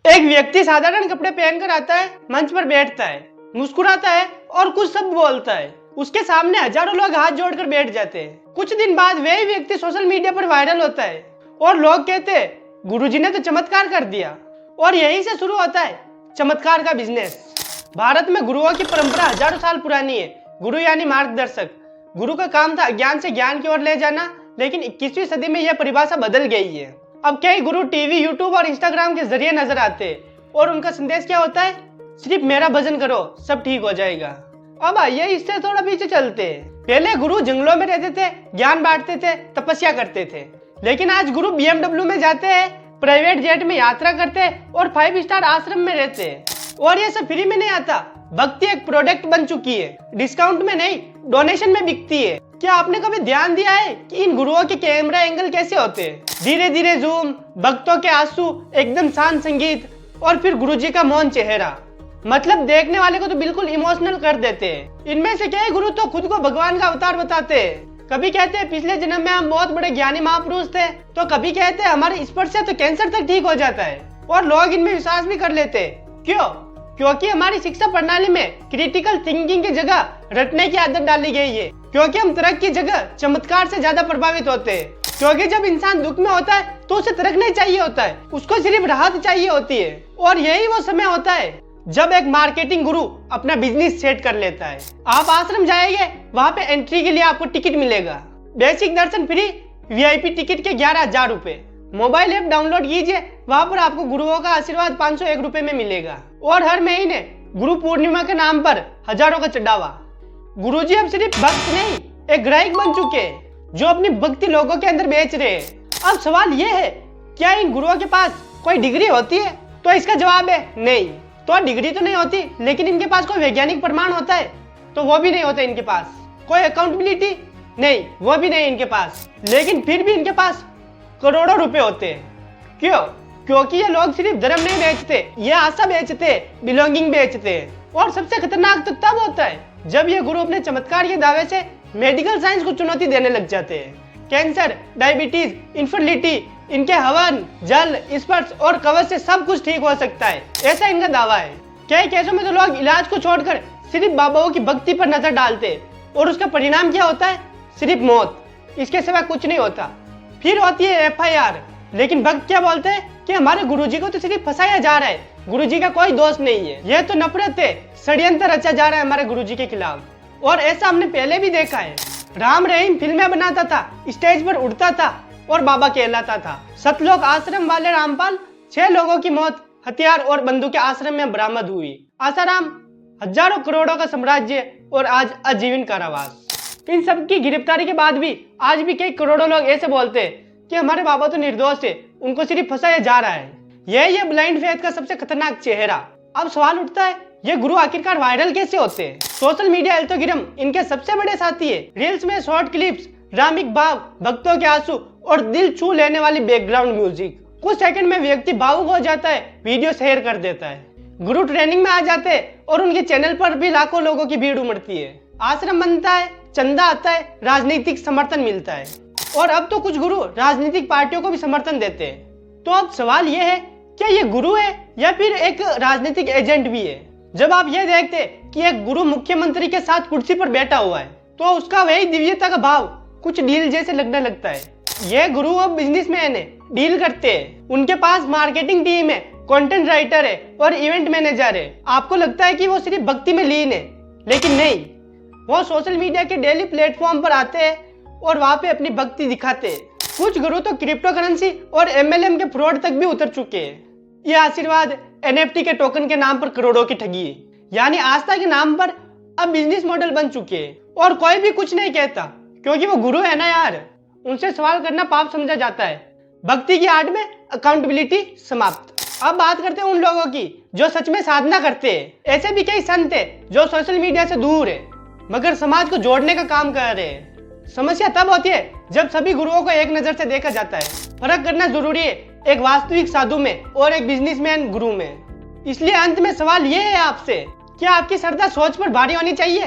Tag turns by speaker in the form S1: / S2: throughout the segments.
S1: एक व्यक्ति साधारण कपड़े पहनकर आता है, मंच पर बैठता है, मुस्कुराता है और कुछ शब्द बोलता है। उसके सामने हजारों लोग हाथ जोड़कर बैठ जाते हैं। कुछ दिन बाद वही व्यक्ति सोशल मीडिया पर वायरल होता है और लोग कहते हैं गुरुजी ने तो चमत्कार कर दिया। और यहीं से शुरू होता है चमत्कार का बिजनेस। भारत में गुरुओं की परंपरा हजारों साल पुरानी है। गुरु यानी मार्गदर्शक। गुरु का काम था अज्ञान से ज्ञान की ओर ले जाना, लेकिन 21वीं सदी में यह परिभाषा बदल गई है। अब कई गुरु टीवी, यूट्यूब और इंस्टाग्राम के जरिए नजर आते हैं और उनका संदेश क्या होता है? सिर्फ मेरा भजन करो, सब ठीक हो जाएगा। अब आइए इससे थोड़ा पीछे चलते हैं। पहले गुरु जंगलों में रहते थे, ज्ञान बांटते थे, तपस्या करते थे। लेकिन आज गुरु BMW में जाते हैं, प्राइवेट जेट में यात्रा करते हैं और 5 स्टार आश्रम में रहते हैं। और ये सब फ्री में नहीं आता। भक्ति एक प्रोडक्ट बन चुकी है, डिस्काउंट में नहीं, डोनेशन में बिकती है। क्या आपने कभी ध्यान दिया है कि इन गुरुओं के कैमरा एंगल कैसे होते हैं? धीरे धीरे जूम, भक्तों के आंसू, एकदम शांत संगीत और फिर गुरुजी का मौन चेहरा। मतलब देखने वाले को तो बिल्कुल इमोशनल कर देते हैं। इनमें से कई गुरु तो खुद को भगवान का अवतार बताते हैं। कभी कहते हैं पिछले जन्म में हम बहुत बड़े ज्ञानी महापुरुष थे, तो कभी कहते हैं हमारे स्पर्श से तो कैंसर तक ठीक हो जाता है। और लोग इनमें विश्वास भी कर लेते हैं। क्यों? क्योंकि हमारी शिक्षा प्रणाली में क्रिटिकल थिंकिंग की जगह रटने की आदत डाली गई है। क्योंकि हम तर्क की जगह चमत्कार से ज्यादा प्रभावित होते हैं। क्योंकि जब इंसान दुख में होता है तो उसे तर्क नहीं चाहिए होता है, उसको सिर्फ राहत चाहिए होती है। और यही वो समय होता है जब एक मार्केटिंग गुरु अपना बिजनेस सेट कर लेता है। आप आश्रम जाएंगे, वहाँ पे एंट्री के लिए आपको टिकट मिलेगा। बेसिक दर्शन फ्री, VIP टिकट के 11,000 रुपए। मोबाइल ऐप डाउनलोड कीजिए, वहाँ पर आपको गुरुओं का आशीर्वाद 501 रुपए में मिलेगा। और हर महीने गुरु पूर्णिमा के नाम पर हजारों का चढ़ावा। गुरुजी अब सिर्फ भक्त नहीं, एक ग्राहक बन चुके हैं जो अपनी भक्ति लोगों के अंदर बेच रहे हैं। अब सवाल यह है, क्या इन गुरुओं के पास कोई डिग्री होती है? तो इसका जवाब है नहीं। तो डिग्री तो नहीं होती, लेकिन इनके पास कोई वैज्ञानिक प्रमाण होता है? तो वो भी नहीं होता इनके पास। कोई अकाउंटेबिलिटी? नहीं, वो भी नहीं इनके पास। लेकिन फिर भी इनके पास करोड़ों रुपए होते हैं। क्यों? क्योंकि ये लोग सिर्फ धर्म नहीं बेचते, ये आशा बेचते, बिलोंगिंग बेचते। और सबसे खतरनाक तो तब होता है जब ये गुरु अपने चमत्कार के दावे से मेडिकल साइंस को चुनौती देने लग जाते हैं। कैंसर, डायबिटीज, इनफर्टिलिटी, इनके हवन, जल, स्पर्श और कवच से सब कुछ ठीक हो सकता है, ऐसा इनका दावा है। कई केसों में तो लोग इलाज को छोड़कर सिर्फ बाबाओं की भक्ति पर नजर डालते और उसका परिणाम क्या होता है? सिर्फ मौत। इसके सिवा कुछ नहीं होता। फिर होती है FIR। लेकिन भक्त क्या बोलते हैं कि हमारे गुरुजी को तो सिर्फ फंसाया जा रहा है, गुरुजी का कोई दोष नहीं है। यह तो नफरत है, षड्यंत्र रचा जा रहा है हमारे गुरुजी के खिलाफ। और ऐसा हमने पहले भी देखा है। राम रहीम फिल्में बनाता था, स्टेज पर उड़ता था और बाबा कहलाता था। सतलोक आश्रम वाले रामपाल 6 लोगों की मौत हथियार और बंदूकें आश्रम में बरामद हुई। आसाराम हजारों करोड़ों का साम्राज्य और आज आजीवन कारावास। इन सब की गिरफ्तारी के बाद भी आज भी कई करोड़ों लोग ऐसे बोलते हैं कि हमारे बाबा तो निर्दोष है, उनको सिर्फ फंसाया जा रहा है। ये ब्लाइंड फेथ का सबसे खतरनाक चेहरा। अब सवाल उठता है, ये गुरु आखिरकार वायरल कैसे होते हैं? सोशल मीडिया एल्गोरिथम इनके सबसे बड़े साथी है। रील्स में शॉर्ट क्लिप्स, रामिक भाव, भक्तों के आंसू और दिल छू लेने वाली बैकग्राउंड म्यूजिक। कुछ सेकंड में व्यक्ति भावुक हो जाता है, वीडियो शेयर कर देता है। गुरु ट्रेनिंग में आ जाते हैं और उनके चैनल पर भी लाखों लोगों की भीड़ उमड़ती है। आश्रम बनता है, चंदा आता है, राजनीतिक समर्थन मिलता है। और अब तो कुछ गुरु राजनीतिक पार्टियों को भी समर्थन देते हैं। तो अब सवाल यह है, क्या ये गुरु है या फिर एक राजनीतिक एजेंट भी है? जब आप ये देखते कि एक गुरु मुख्यमंत्री के साथ कुर्सी पर बैठा हुआ है, तो उसका वही दिव्यता का भाव कुछ डील जैसे लगने लगता है। ये गुरु अब बिजनेसमैन है, डील करते हैं। उनके पास मार्केटिंग टीम है, कंटेंट राइटर है और इवेंट मैनेजर है। आपको लगता है कि वो सिर्फ भक्ति में लीन है, लेकिन नहीं। वो सोशल मीडिया के डेली प्लेटफॉर्म पर आते हैं और वहां पे अपनी भक्ति दिखाते हैं। कुछ गुरु तो क्रिप्टो करेंसी और MLM के फ्रॉड तक भी उतर चुके हैं। ये आशीर्वाद, NFT के टोकन के नाम पर करोड़ों की ठगी, यानी आस्था के नाम पर अब बिजनेस मॉडल बन चुके हैं। और कोई भी कुछ नहीं कहता, क्योंकि वो गुरु है ना यार, उनसे सवाल करना पाप समझा जाता है। भक्ति की आड़ में अकाउंटेबिलिटी समाप्त। अब बात करते हैं उन लोगों की जो सच में साधना करते हैं। ऐसे भी कई संत है जो सोशल मीडिया से दूर है मगर समाज को जोड़ने का काम कर रहे हैं। समस्या तब होती है जब सभी गुरुओं को एक नजर से देखा जाता है। फर्क करना जरूरी है एक वास्तविक साधु में और एक बिजनेसमैन गुरु में। इसलिए अंत में सवाल ये है आपसे, क्या आपकी श्रद्धा सोच पर भारी होनी चाहिए?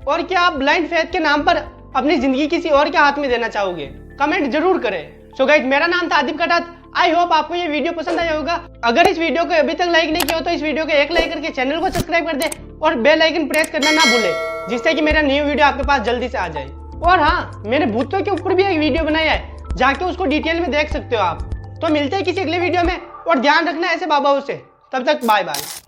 S1: और क्या आप ब्लाइंड फेथ के नाम पर अपनी जिंदगी किसी और के हाथ में देना चाहोगे? कमेंट जरूर करें। सो गाइस, मेरा नाम था आदिप कटाथ। आई होप आपको ये वीडियो पसंद आया होगा। अगर इस वीडियो को अभी तक लाइक नहीं किया हो तो इस वीडियो को एक लाइक करके चैनल को सब्सक्राइब कर दे और बेल आइकन प्रेस करना ना भूले, जिससे कि मेरा न्यू वीडियो आपके पास जल्दी से आ जाए। और हाँ, मैंने भूतों के ऊपर भी एक वीडियो बनाया है, जाके उसको डिटेल में देख सकते हो आप। तो मिलते हैं किसी अगले वीडियो में और ध्यान रखना ऐसे बाबाओं से। तब तक बाय बाय।